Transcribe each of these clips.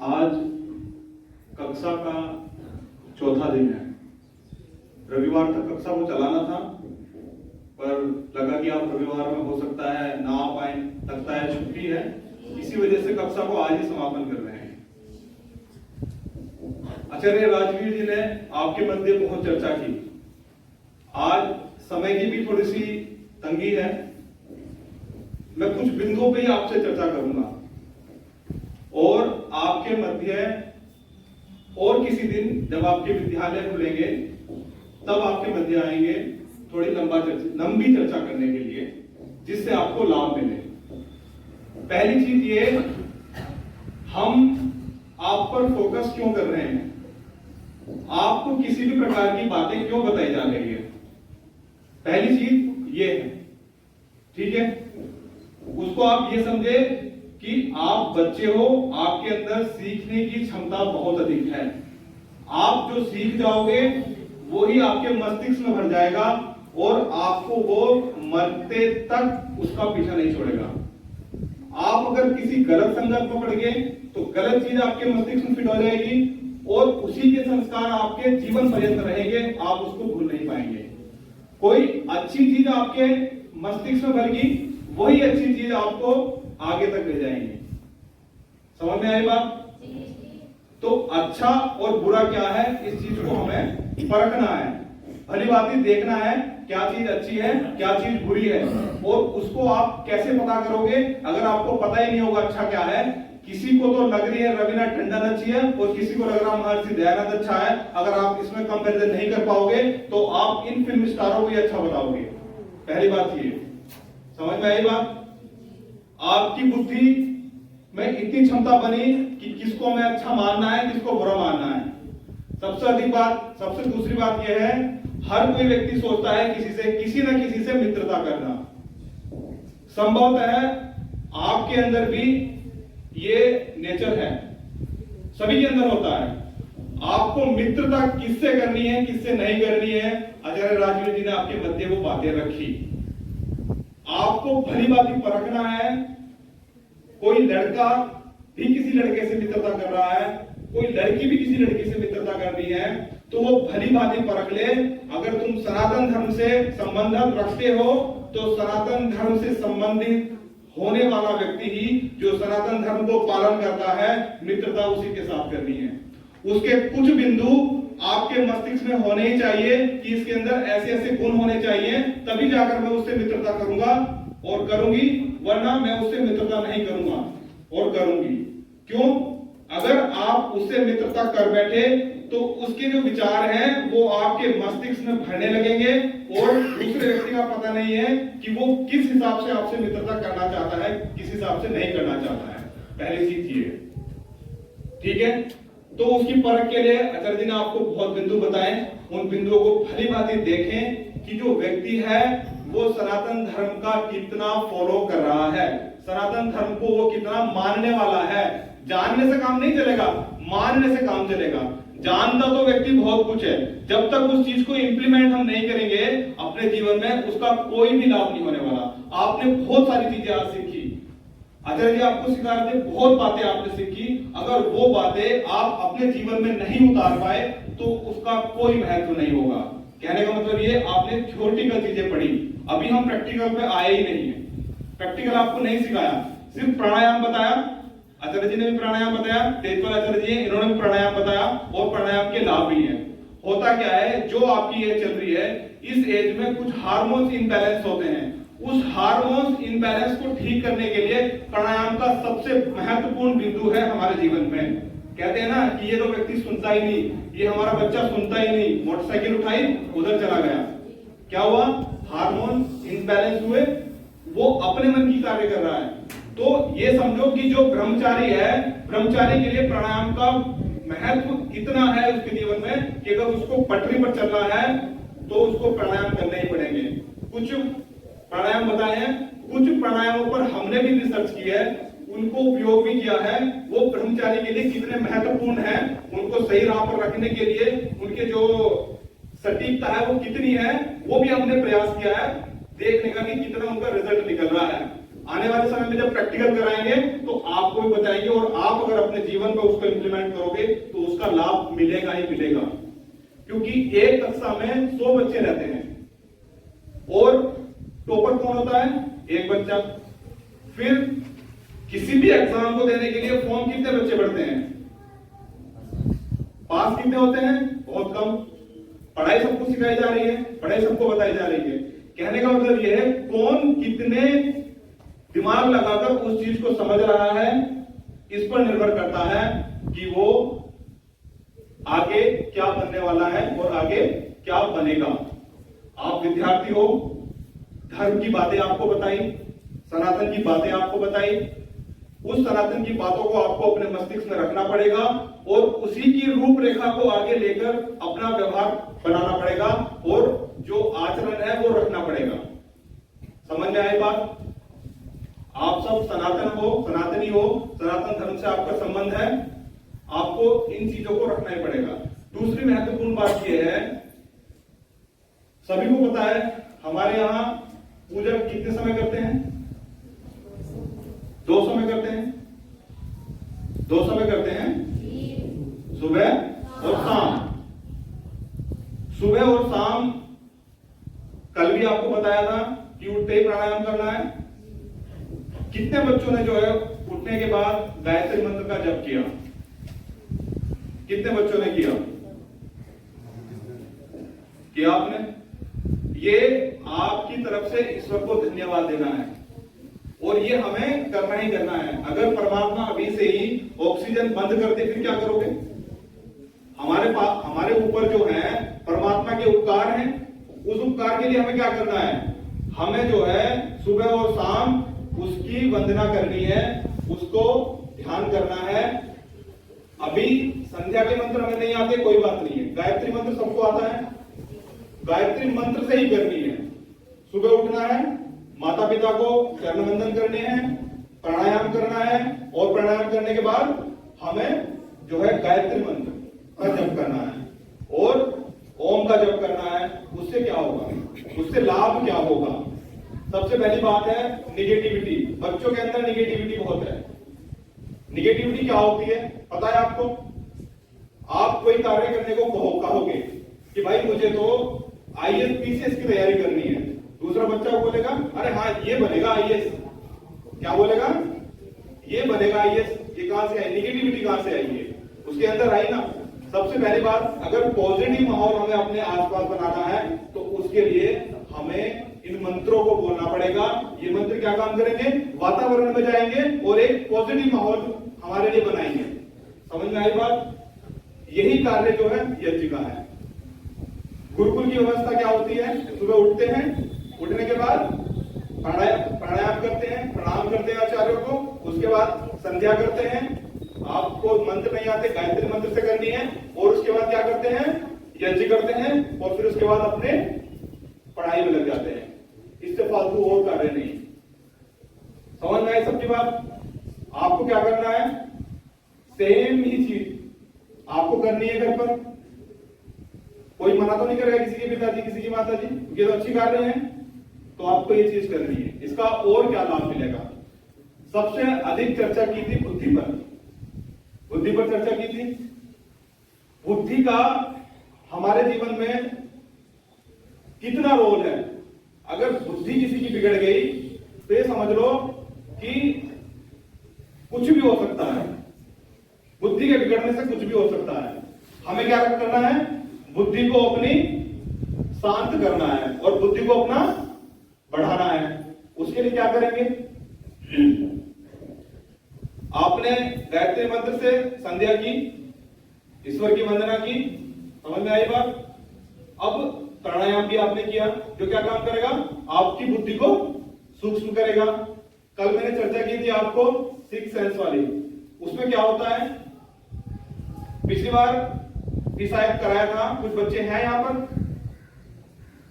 आज कक्षा का चौथा दिन है। रविवार तक कक्षा को चलाना था, पर लगा कि आप रविवार में हो सकता है ना आ पाए, लगता है छुट्टी है, इसी वजह से कक्षा को आज ही समापन कर रहे हैं। आचार्य राजवीर जी ने आपके मध्य बहुत चर्चा की। आज समय की भी थोड़ी सी तंगी है, मैं कुछ बिंदुओं पे ही आपसे चर्चा करूंगा और आपके मध्य और किसी दिन जब आपके विद्यालय खुलेंगे तब आपके मध्य आएंगे थोड़ी लंबी चर्चा करने के लिए, जिससे आपको लाभ मिले। पहली चीज ये, हम आप पर फोकस क्यों कर रहे हैं, आपको किसी भी प्रकार की बातें क्यों बताई जा रही है, पहली चीज ये है। ठीक है, उसको आप ये समझे कि आप बच्चे हो, आपके अंदर सीखने की क्षमता बहुत अधिक है। आप जो सीख जाओगे वो ही आपके मस्तिष्क में भर जाएगा और आपको वो मरते तक उसका पीछा नहीं छोड़ेगा। आप अगर किसी गलत संगत में पड़ गए तो गलत चीज आपके मस्तिष्क में फिट हो जाएगी और उसी के संस्कार आपके जीवन पर्यंत रहेंगे, आप उसको भूल नहीं पाएंगे। कोई अच्छी चीज आपके मस्तिष्क में भरगी, वही अच्छी चीज आपको आगे तक ले जाएंगे। समझ में आई बात? तो अच्छा और बुरा क्या है, इस चीज को हमें परखना है, भली भांति देखना है क्या चीज अच्छी है क्या चीज बुरी है, और उसको आप कैसे पता करोगे अगर आपको पता ही नहीं होगा अच्छा क्या है। किसी को तो लग रही है रवीना टंडन अच्छी है और किसी को लग रहा महर्षि दयानंद अच्छा है। अगर आप इसमें कंपैरिजन नहीं कर पाओगे तो आप इन फिल्म स्टारों को ही अच्छा बताओगे। पहली बात ये, समझ में आई बात? आपकी बुद्धि में इतनी क्षमता बनी कि किसको हमें अच्छा मानना है किसको बुरा मानना है। सबसे दूसरी बात यह है, हर कोई व्यक्ति सोचता है किसी न किसी से मित्रता करना। संभवतः है आपके अंदर भी ये नेचर है, सभी के अंदर होता है। आपको मित्रता किससे करनी है किससे नहीं करनी है, आचार्य राजवीर जी ने आपके मध्य वो बातें रखी। आपको भली भांति परखना है। कोई लड़का भी किसी लड़के से मित्रता कर रहा है, कोई लड़की भी किसी लड़की से मित्रता कर रही है, तो वो भली भांति परख ले। अगर तुम सनातन धर्म से संबंध रखते हो तो सनातन धर्म से संबंधित होने वाला व्यक्ति ही जो सनातन धर्म को पालन करता है, मित्रता उसी के साथ करनी है। उसके कुछ बिंदु आपके मस्तिष्क में होने ही चाहिए कि इसके अंदर ऐसे ऐसे गुण होने चाहिए, तभी जाकर मैं उससे मित्रता करूंगा और करूंगी, वरना मैं उससे मित्रता नहीं करूंगा और करूंगी। क्यों? अगर आप उससे मित्रता कर बैठे तो उसके जो विचार हैं वो आपके मस्तिष्क में भरने लगेंगे और दूसरे व्यक्ति का पता नहीं है कि वो किस हिसाब से आपसे मित्रता करना चाहता है, किस हिसाब से नहीं करना चाहता है। पहली चीज ये, ठीक है। तो उसकी परख के लिए आचार्य जी ने आपको बहुत बिंदु बताए, उन बिंदुओं को भली भांति देखें कि जो व्यक्ति है वो सनातन धर्म का कितना फॉलो कर रहा है, सनातन धर्म को वो कितना मानने वाला है। जानने से काम नहीं चलेगा, मानने से काम चलेगा। जानता तो व्यक्ति बहुत कुछ है, जब तक उस चीज को इंप्लीमेंट हम नहीं करेंगे अपने जीवन में, उसका कोई भी लाभ नहीं होने वाला। आपने बहुत सारी चीजें आज सीखी, आचार्य जी आपको सिखा रहे थे, बहुत बातें आपने सीखी। अगर वो बातें आप अपने जीवन में नहीं उतार पाए तो उसका कोई महत्व नहीं होगा। कहने का मतलब ये, आपने थ्योरेटिकल चीजें पढ़ी, अभी हम प्रैक्टिकल पे आए ही नहीं है। प्रैक्टिकल आपको नहीं सिखाया, सिर्फ प्राणायाम बताया। आचार्य जी ने भी प्राणायाम बताया, तेजपाल आचार्य जी इन्होंने भी प्राणायाम बताया और प्राणायाम के लाभ भी हैं। होता क्या है, जो आपकी एज चल रही है, इस एज में कुछ हार्मोन्स इनबैलेंस होते हैं। उस हार्मोन्स इनबैलेंस को ठीक करने के लिए प्राणायाम का सबसे महत्वपूर्ण बिंदु है हमारे जीवन में। कहते हैं ना कि ये तो व्यक्ति सुनता ही नहीं, ये हमारा बच्चा सुनता ही नहीं, मोटरसाइकिल उठाई उधर चला गया, क्या हुआ? हार्मोन इनबैलेंस हुए, वो अपने मन की कार्य कर रहा है। तो ये समझो कि जो ब्रह्मचारी है, ब्रह्मचारी के लिए प्राणायाम का महत्व इतना है उसके जीवन में कि अगर उसको पटरी पर चलना है तो उसको प्राणायाम करने ही पड़ेंगे। कुछ प्राणायाम बताए हैं, कुछ प्राणायामों पर हमने भी रिसर्च की है, उनको उपयोग भी किया है। वो ब्रह्मचारी के लिए कितने महत्वपूर्ण है, उनको सही राह पर रखने के लिए उनके जो सटीकता है वो कितनी है, वो भी हमने प्रयास किया है देखने का कि कितना उनका रिजल्ट निकल रहा है। आने वाले समय में जब प्रैक्टिकल कराएंगे तो आपको भी बताएंगे, और आप अगर अपने जीवन में उसको इंप्लीमेंट करोगे तो उसका लाभ मिलेगा ही मिलेगा। क्योंकि एक कक्षा में 100 बच्चे रहते हैं और टॉपर कौन होता है? एक बच्चा। फिर किसी भी एग्जाम को देने के लिए फॉर्म कितने बच्चे भरते हैं? पास कितने होते हैं? बहुत कम। पढ़ाई सबको सिखाई जा रही है, पढ़ाई सबको बताई जा रही है। कहने का मतलब यह है कौन कितने दिमाग लगाकर उस चीज को समझ रहा है, इस पर निर्भर करता है कि वो आगे क्या बनने वाला है और आगे क्या बनेगा। आप विद्यार्थी हो, धर्म की बातें आपको बताई, सनातन की बातें आपको बताई, उस सनातन की बातों को आपको अपने मस्तिष्क में रखना पड़ेगा और उसी की रूपरेखा को आगे लेकर अपना व्यवहार बनाना पड़ेगा और जो आचरण है वो रखना पड़ेगा। समझ में आई बात? आप सब सनातन हो, सनातनी हो, सनातन धर्म से आपका संबंध है, आपको इन चीजों को रखना ही पड़ेगा। दूसरी महत्वपूर्ण बात यह है, सभी को पता है हमारे यहां पूजा कितने समय करते हैं? 2 समय करते हैं। 2 समय करते हैं, सुबह और शाम। सुबह और शाम कल भी आपको बताया था कि उठते ही प्राणायाम करना है। कितने बच्चों ने जो है उठने के बाद गायत्री मंत्र का जप किया? कितने बच्चों ने किया आपने? ये आपकी तरफ से ईश्वर को धन्यवाद देना है और ये हमें करना ही करना है। अगर परमात्मा अभी से ही ऑक्सीजन बंद कर दे फिर क्या करोगे? हमारे ऊपर जो है परमात्मा के उपकार हैं, उस उपकार के लिए हमें क्या करना है? हमें जो है सुबह और शाम उसकी वंदना करनी है, उसको ध्यान करना है। अभी संध्या के मंत्र हमें नहीं आते, कोई बात नहीं है, गायत्री मंत्र सबको आता है, गायत्री मंत्र से ही करनी है। सुबह उठना है, माता पिता को चरण वंदन करने हैं, प्राणायाम करना है और प्राणायाम करने के बाद हमें जो है गायत्री मंत्र का जप करना है और ओम का जप करना है। उससे क्या होगा? उससे लाभ क्या होगा? सबसे पहली बात है निगेटिविटी। बच्चों के अंदर निगेटिविटी बहुत है। निगेटिविटी क्या होती है पता है आपको? आप कोई कार्य करने को कहोगे कि भाई मुझे तो आईएएस पीसीएस की तैयारी करनी है, दूसरा बच्चा बोलेगा अरे हाँ ये बनेगा आईएएस। क्या बोलेगा? ये बनेगा आईएएस। ये कहां से आई? निगेटिविटी कहां से आई है? उसके अंदर आई ना। सबसे पहली बात, अगर पॉजिटिव माहौल हमें अपने आसपास बनाना है तो उसके लिए हमें इन मंत्रों को बोलना पड़ेगा। ये मंत्र क्या काम करेंगे? वातावरण में जाएंगे और एक पॉजिटिव माहौल हमारे लिए बनाएंगे। समझ में आई बात? यही कार्य जो है यज्ञ का है। गुरुकुल की व्यवस्था क्या होती है? सुबह उठते हैं, उठने के बाद प्राणायाम करते हैं, प्रणाम करते हैं आचार्यों को, उसके बाद संध्या करते हैं। आपको मंत्र नहीं आते, गायत्री मंत्र से करनी है और उसके बाद क्या करते हैं? यज्ञ करते हैं और फिर उसके बाद अपने पढ़ाई में लग जाते हैं। इससे फालतू और कार्य नहीं। समझ में आई सबकी बात? आपको क्या करना है? सेम ही चीज आपको करनी है घर पर। कोई मना तो नहीं करेगा, किसी के पिताजी किसी की माता जी, ये तो अच्छी कार्य है, तो आपको ये चीज करनी है। इसका और क्या लाभ मिलेगा? सबसे अधिक चर्चा की थी बुद्धि पर। बुद्धि पर चर्चा की थी। बुद्धि का हमारे जीवन में कितना रोल है? अगर बुद्धि किसी की बिगड़ गई तो ये समझ लो कि कुछ भी हो सकता है। बुद्धि के बिगड़ने से कुछ भी हो सकता है। हमें क्या करना है? बुद्धि को अपनी शांत करना है और बुद्धि को अपना बढ़ाना है। उसके लिए क्या करेंगे? आपने गायत्री मंत्र से संध्या की, ईश्वर की वंदना की, समझ में आई बात? अब प्राणायाम भी आपने किया, जो क्या काम करेगा? आपकी बुद्धि को सूक्ष्म करेगा। कल मैंने चर्चा की थी आपको सिक्स सेंस वाली, उसमें क्या होता है? पिछली बार भी शायद कराया था, कुछ बच्चे हैं यहां पर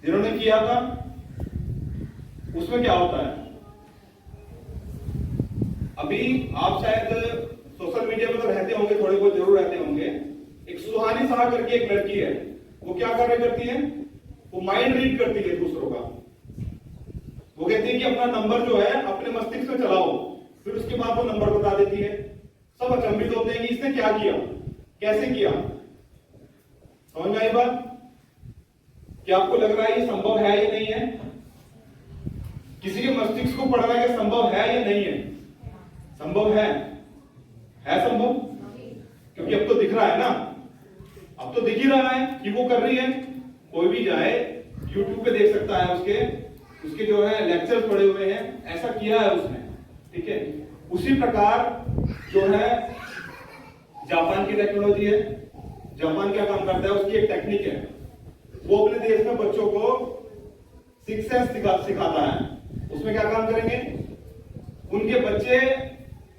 जिन्होंने किया था। उसमें क्या होता है? अभी आप शायद सोशल मीडिया पर तो रहते होंगे, थोड़े बहुत जरूर रहते होंगे। एक सुहानी शाह करके एक लड़की है, वो क्या कार्य करती है? वो माइंड रीड करती है दूसरों का। वो कहती है कि अपना नंबर जो है अपने मस्तिष्क मस्तिष्क में चलाओ, फिर उसके बाद वो नंबर बता देती है। सब अचंभित होते हैं कि इसने क्या किया, कैसे किया। समझ में आई बात? क्या आपको लग रहा है ये संभव है या नहीं है? किसी के मस्तिष्क को पढ़ना क्या संभव है या नहीं है? संभव है संभव, क्योंकि अब तो दिख रहा है ना, अब तो दिख ही रहा है कि वो कर रही है। कोई भी जाए YouTube पे देख सकता है, उसके जो है लेक्चर पड़े हुए हैं, ऐसा किया है उसने, ठीक है। उसी प्रकार जो है जापान की टेक्नोलॉजी है। जापान क्या काम करता है, उसकी एक टेक्निक है, वो अपने देश में बच्चों को सिक्स सेंस सिखाता है। उसमें क्या काम करेंगे, उनके बच्चे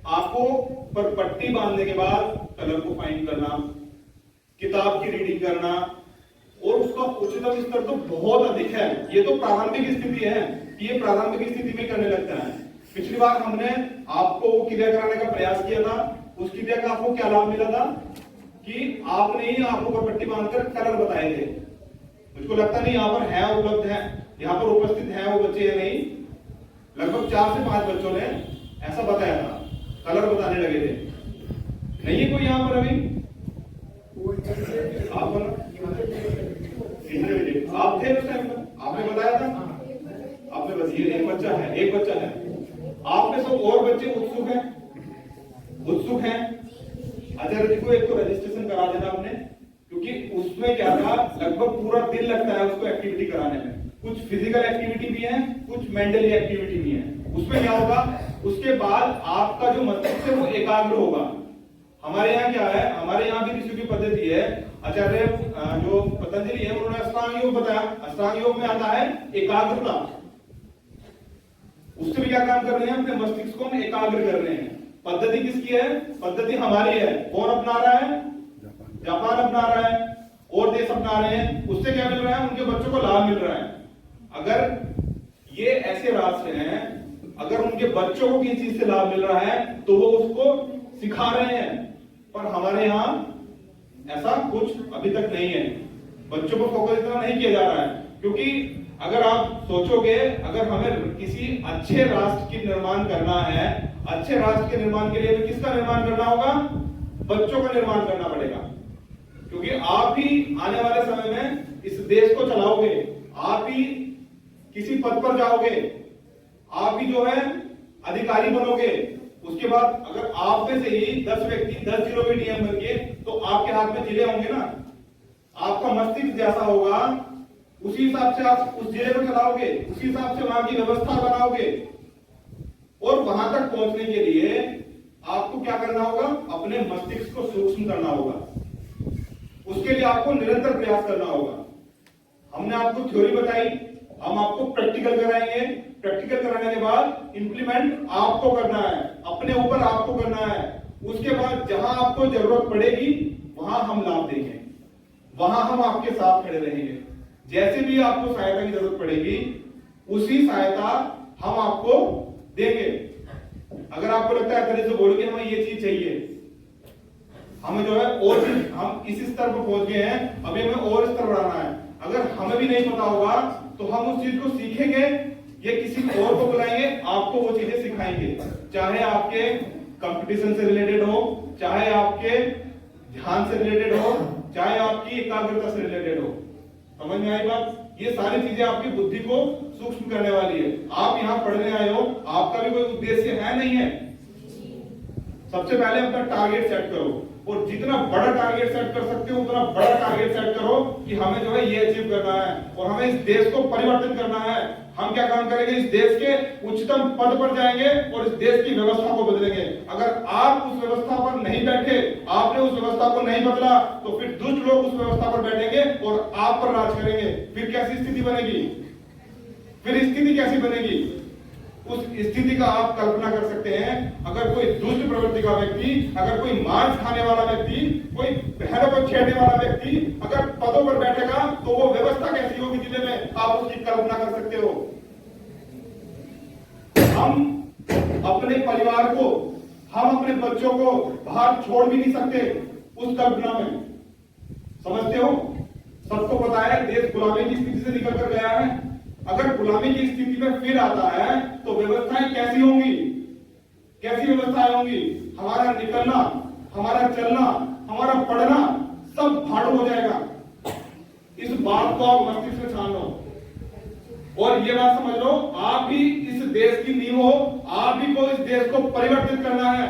आंखों पर पट्टी बांधने के बाद कलर को फाइंड करना, किताब की रीडिंग करना, और उसका उच्चतम स्तर तो बहुत अधिक है। ये तो प्रारंभिक स्थिति है, ये प्रारंभिक स्थिति में करने लगता है। पिछली बार हमने आपको वो क्रिया कराने का प्रयास किया था, उस क्रिया का आपको क्या लाभ मिला था कि आपने ही आंखों पर पट्टी बांधकर कलर बताए थे। मुझको लगता नहीं यहाँ पर है, उपलब्ध है, यहाँ पर उपस्थित है वो बच्चे या नहीं। लगभग 4 से 5 बच्चों ने ऐसा बताया था, कलर बताने लगे थे। नहीं है कोई यहाँ पर अभी? आप थे उस टाइम पर, आपने बताया था, आपने बस ये एक बच्चा है। आप में सब और बच्चे उत्सुक हैं। आचार्य जी को एक तो रजिस्ट्रेशन करा देना आपने, क्योंकि उसमें क्या था, लगभग पूरा दिन लगता है उसको एक्टिविटी कराने में। कुछ फिजिकल एक्टिविटी भी है, कुछ मेंटली एक्टिविटी भी है। उसमें क्या होगा, उसके बाद आपका जो मस्तिष्क है वो एकाग्र होगा। हमारे यहाँ क्या है, हमारे यहाँ भी ऋषि की पद्धति है, आचार्य जो पतंजलि है उन्होंने अष्टांग योग बताया। अष्टांग योग में आता है एकाग्रता। उससे भी क्या काम कर रहे हैं, अपने मस्तिष्क को हम एकाग्र कर रहे हैं। पद्धति किसकी है? पद्धति हमारी है। कौन अपना रहा है? जापान अपना रहा है, और देश अपना रहे हैं। उससे क्या मिल रहा है, उनके बच्चों को लाभ मिल रहा है। अगर ये ऐसे राष्ट्र हैं, अगर उनके बच्चों को किसी चीज से लाभ मिल रहा है तो वो उसको सिखा रहे हैं। पर हमारे यहाँ ऐसा कुछ अभी तक नहीं है, बच्चों को फोकस इतना नहीं किया जा रहा है। क्योंकि अगर आप सोचोगे, अगर हमें किसी अच्छे राष्ट्र की निर्माण करना है, अच्छे राष्ट्र के निर्माण के लिए हमें किसका निर्माण करना होगा? बच्चों का निर्माण करना पड़ेगा। क्योंकि आप ही आने वाले समय में इस देश को चलाओगे, आप ही किसी पद पर जाओगे, आप ही जो है अधिकारी बनोगे। उसके बाद अगर आप में से ही 10 व्यक्ति 10 जिलों में डीएम बन गए तो आपके हाथ में जिले होंगे ना। आपका मस्तिष्क जैसा होगा उसी हिसाब से आप उस जिले को चलाओगे, उसी हिसाब से वहां की व्यवस्था बनाओगे। और वहां तक पहुंचने के लिए आपको क्या करना होगा, अपने मस्तिष्क को सूक्ष्म करना होगा। उसके लिए आपको निरंतर प्रयास करना होगा। हमने आपको थ्योरी बताई, हम आपको प्रैक्टिकल कराएंगे। प्रैक्टिकल कराने के बाद इंप्लीमेंट आपको करना है, अपने ऊपर आपको करना है। उसके बाद जहां आपको जरूरत पड़ेगी वहां हम लाभ देंगे, वहां हम आपके साथ खड़े रहेंगे। जैसे भी आपको सहायता की जरूरत पड़ेगी उसी सहायता हम आपको देंगे। अगर आपको लगता है तरह से बोलोगे हमें ये चीज चाहिए, हमें जो है और हम इस स्तर पर पहुंच गए हैं, अभी हमें और स्तर बढ़ाना है, अगर हमें भी नहीं पता होगा तो हम उस चीज को सीखेंगे या किसी और को बुलाएंगे, आपको वो चीजें सिखाएंगे। चाहे आपके कंपटीशन से रिलेटेड हो, चाहे आपके ध्यान से रिलेटेड हो, चाहे आपकी एकाग्रता से रिलेटेड हो। समझ में आई बात? ये सारी चीजें आपकी बुद्धि को सूक्ष्म करने वाली है। आप यहाँ पढ़ने आए हो, आपका भी कोई उद्देश्य है नहीं है। सबसे पहले अपना टारगेट सेट करो, और जितना बड़ा टारगेट सेट कर सकते हो उतना बड़ा टारगेट सेट करो कि हमें जो है ये अचीव करना है और हमें इस देश को परिवर्तित करना है। हम क्या काम करेंगे, इस देश के उच्चतम पद पर जाएंगे और इस देश की व्यवस्था को बदलेंगे। अगर आप उस व्यवस्था पर नहीं बैठे, आपने उस व्यवस्था को नहीं बदला, तो फिर दुष्ट लोग उस व्यवस्था पर बैठेंगे और आप पर राज करेंगे। फिर कैसी स्थिति बनेगी, फिर स्थिति कैसी बनेगी? उस स्थिति का आप कल्पना कर सकते हैं। अगर कोई दुष्ट प्रवृत्ति का व्यक्ति, अगर कोई मांस खाने वाला व्यक्ति, कोई बहनों को छेड़ने वाला व्यक्ति अगर पदों पर बैठेगा तो वो व्यवस्था कैसी होगी जिले में, आप उसकी कल्पना कर सकते हो। हम अपने परिवार को, हम अपने बच्चों को बाहर छोड़ भी नहीं सकते उस कल्पना में। समझते हो? सबको पता है देश गुलामी की स्थिति से निकल कर गया है। अगर गुलामी की स्थिति में फिर आता है तो व्यवस्थाएं कैसी होंगी? कैसी व्यवस्थाएं होंगी, हमारा निकलना, हमारा चलना, हमारा पढ़ना सब भाड़ू हो जाएगा। इस बात को आप मस्तिष्क में छान लो और ये बात समझ लो, आप ही इस देश की नींव हो, आप ही को इस देश को परिवर्तित करना है,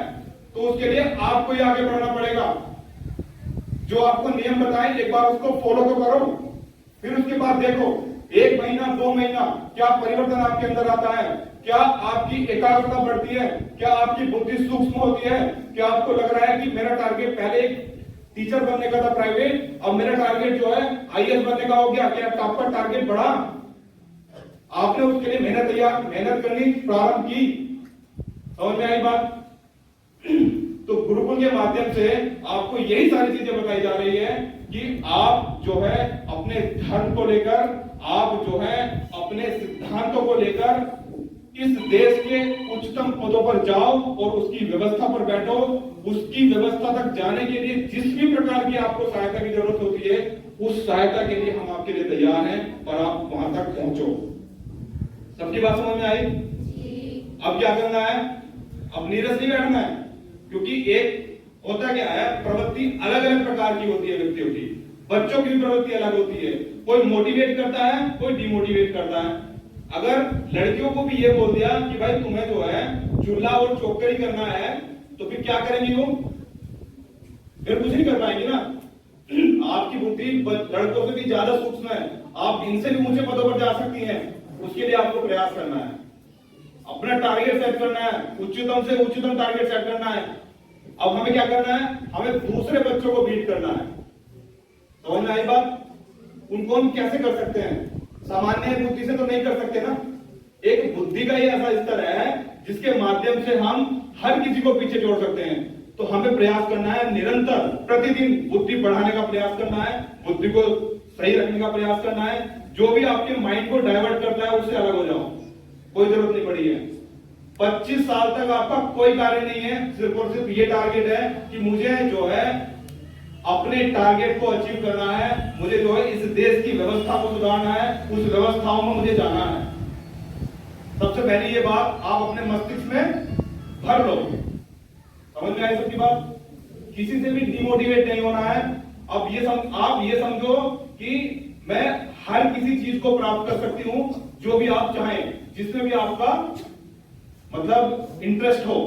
तो उसके लिए आपको ही आगे बढ़ना पड़ेगा। जो आपको नियम बताएं एक बार उसको फॉलो तो करो, फिर उसके बाद देखो 1 महीना 2 महीना क्या परिवर्तन आपके अंदर आता है, क्या आपकी एकाग्रता बढ़ती है, क्या आपकी बुद्धि सूक्ष्म होती है, क्या आपको लग रहा है कि मेरा टारगेट पहले एक टीचर बनने का था प्राइवेट, अब मेरा टारगेट जो है आईएएस बनने का हो गया, क्या आपका टारगेट बढ़ा? आपने उसके लिए मेहनत करनी प्रारंभ की। समझ में आई बात? तो गुरुकुल के माध्यम से आपको यही सारी चीजें बताई जा रही है कि आप जो है अपने धर्म को लेकर, आप जो है अपने सिद्धांतों को लेकर इस देश के उच्चतम पदों पर जाओ और उसकी व्यवस्था पर बैठो। उसकी व्यवस्था तक जाने के लिए जिस भी प्रकार की आपको सहायता की जरूरत होती है, उस सहायता के लिए हम आपके लिए तैयार हैं और आप वहां तक पहुंचो। सबकी बात समझ में आई? अब क्या करना है? अब नीरस नहीं बैठना है, क्योंकि एक होता क्या है, प्रवृत्ति अलग अलग प्रकार की होती है व्यक्तियों की। बच्चों की भी प्रवृत्ति अलग होती है, कोई मोटिवेट करता है, कोई डिमोटिवेट करता है। अगर लड़कियों को भी ये बोल दिया कि भाई तुम्हें जो है चूल्हा और चौकड़ी करना है, तो फिर क्या करेंगी वो? फिर कुछ नहीं कर पाएंगी ना। आपकी बुद्धि लड़कों से भी ज्यादा सूक्ष्म है, आप इनसे भी ऊंचे पदों पर जा सकती हैं। उसके लिए आपको प्रयास करना है, अपना टारगेट सेट करना है, उच्चतम से उच्चतम टारगेट सेट करना है। अब हमें क्या करना है? हमें दूसरे बच्चों को बीट करना है। समझ में आई बात? उनको हम कैसे कर सकते हैं? सामान्य बुद्धि से तो नहीं कर सकते ना। एक बुद्धि का ही ऐसा स्तर है जिसके माध्यम से हम हर किसी को पीछे जोड़ सकते हैं। तो हमें प्रयास करना है, निरंतर प्रतिदिन बुद्धि बढ़ाने का प्रयास करना है, बुद्धि को सही रखने का प्रयास करना है। जो भी आपके माइंड को डाइवर्ट करता है उससे अलग हो जाओ, कोई जरूरत नहीं पड़ी है। 25 साल तक आपका कोई कार्य नहीं है, सिर्फ और सिर्फ ये टारगेट है कि मुझे जो है अपने टारगेट को अचीव करना है, मुझे जो है इस देश की व्यवस्था को सुधारना है, उस व्यवस्थाओं में मुझे जाना है। सबसे पहले ये बात आप अपने मस्तिष्क में भर लो। समझ में आई सबकी बात? किसी से भी डिमोटिवेट नहीं होना है। अब आप ये समझो कि मैं हर किसी चीज को प्राप्त कर सकती हूं जो भी आप चाहें, जिसमें भी आपका मतलब इंटरेस्ट हो।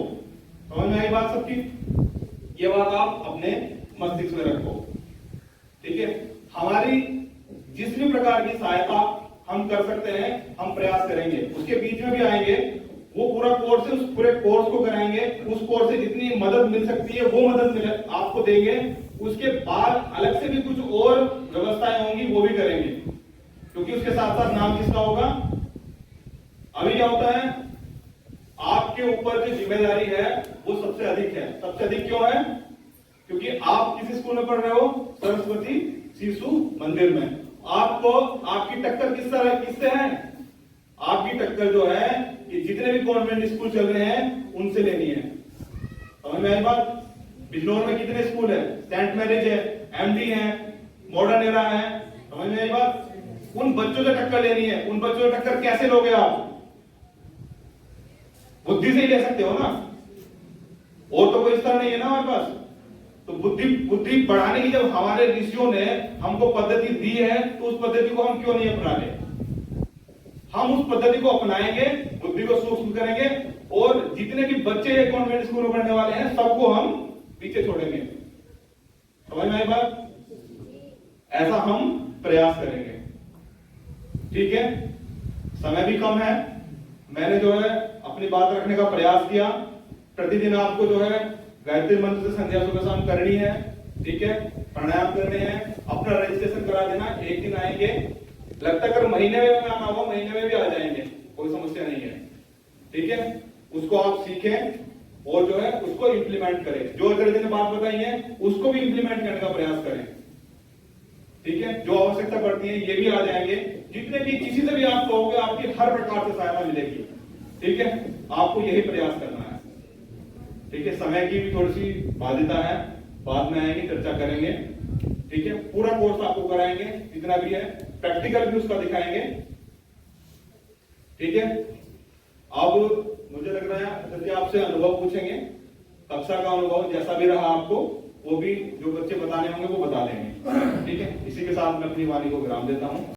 समझ में आई बात सबकी? ये बात आप अपने मस्तिष्क में रखो, ठीक है? हमारी जिस भी प्रकार की सहायता हम कर सकते हैं हम प्रयास करेंगे। उसके बीच में भी आएंगे, वो पूरा कोर्स है, उस पूरे कोर्स को कराएंगे, उस कोर्स से जितनी मदद मिल सकती है वो मदद आपको देंगे। उसके बाद अलग से भी कुछ और व्यवस्थाएं होंगी वो भी करेंगे, क्योंकि उसके साथ साथ नाम किसका होगा? अभी क्या होता है, आपके ऊपर जो जिम्मेदारी है वो सबसे अधिक है। सबसे अधिक क्यों है? क्योंकि आप किस स्कूल में पढ़ रहे हो? सरस्वती शिशु मंदिर में। आपको आपकी टक्कर किससे है? आपकी टक्कर जो है कि जितने भी कॉन्वेंट स्कूल चल रहे हैं उनसे लेनी है। समझ में आई बात? बिजनौर में कितने स्कूल है? सेंट मैरिज है, एमडी है, मॉडर्न एरा है। समझ में आई बात? उन बच्चों से टक्कर लेनी है। उन बच्चों से टक्कर कैसे लोगे आप? बुद्धि से ही ले सकते हो ना, और तो कोई स्तर नहीं है ना हमारे पास। तो बुद्धि बढ़ाने की जब हमारे ऋषियों ने हमको पद्धति दी है, तो उस पद्धति को हम क्यों नहीं अपना ले? हम उस पद्धति को अपनाएंगे, बुद्धि को सूक्ष्म करेंगे, और जितने भी बच्चे कॉन्वेंट स्कूल में पढ़ने वाले हैं सबको हम पीछे छोड़ेंगे। समझ में आई बात? ऐसा हम प्रयास करेंगे, ठीक है? समय भी कम है, मैंने जो है अपनी बात रखने का प्रयास किया। प्रतिदिन आपको जो है गायत्री मंत्र से संध्या सुबह शाम करनी है, ठीक है? प्राणायाम करने हैं, अपना रजिस्ट्रेशन करा देना। एक दिन आएंगे, लगता है अगर महीने में आना हो महीने में भी आ जाएंगे, कोई समस्या नहीं है, ठीक है? उसको आप सीखें और जो है उसको इंप्लीमेंट करें। जो अगर ने बात बताई है उसको भी इंप्लीमेंट करने का प्रयास करें, ठीक है? जो आवश्यकता पड़ती है ये भी आ जाएंगे। जितने भी किसी से भी आप कहोगे आपकी हर प्रकार से सहायता मिलेगी, ठीक है? आपको यही प्रयास करना है, ठीक है? समय की भी थोड़ी सी बाध्यता है, बाद में आएंगे चर्चा करेंगे, ठीक है? पूरा कोर्स आपको कराएंगे जितना भी है, प्रैक्टिकल भी उसका दिखाएंगे, ठीक है? अब मुझे लग रहा है अतिथि आपसे अनुभव पूछेंगे, कक्षा का अनुभव जैसा भी रहा आपको वो भी जो बच्चे बताने होंगे वो बता देंगे। ठीक है, इसी के साथ मैं अपनी वाणी को विराम देता हूँ।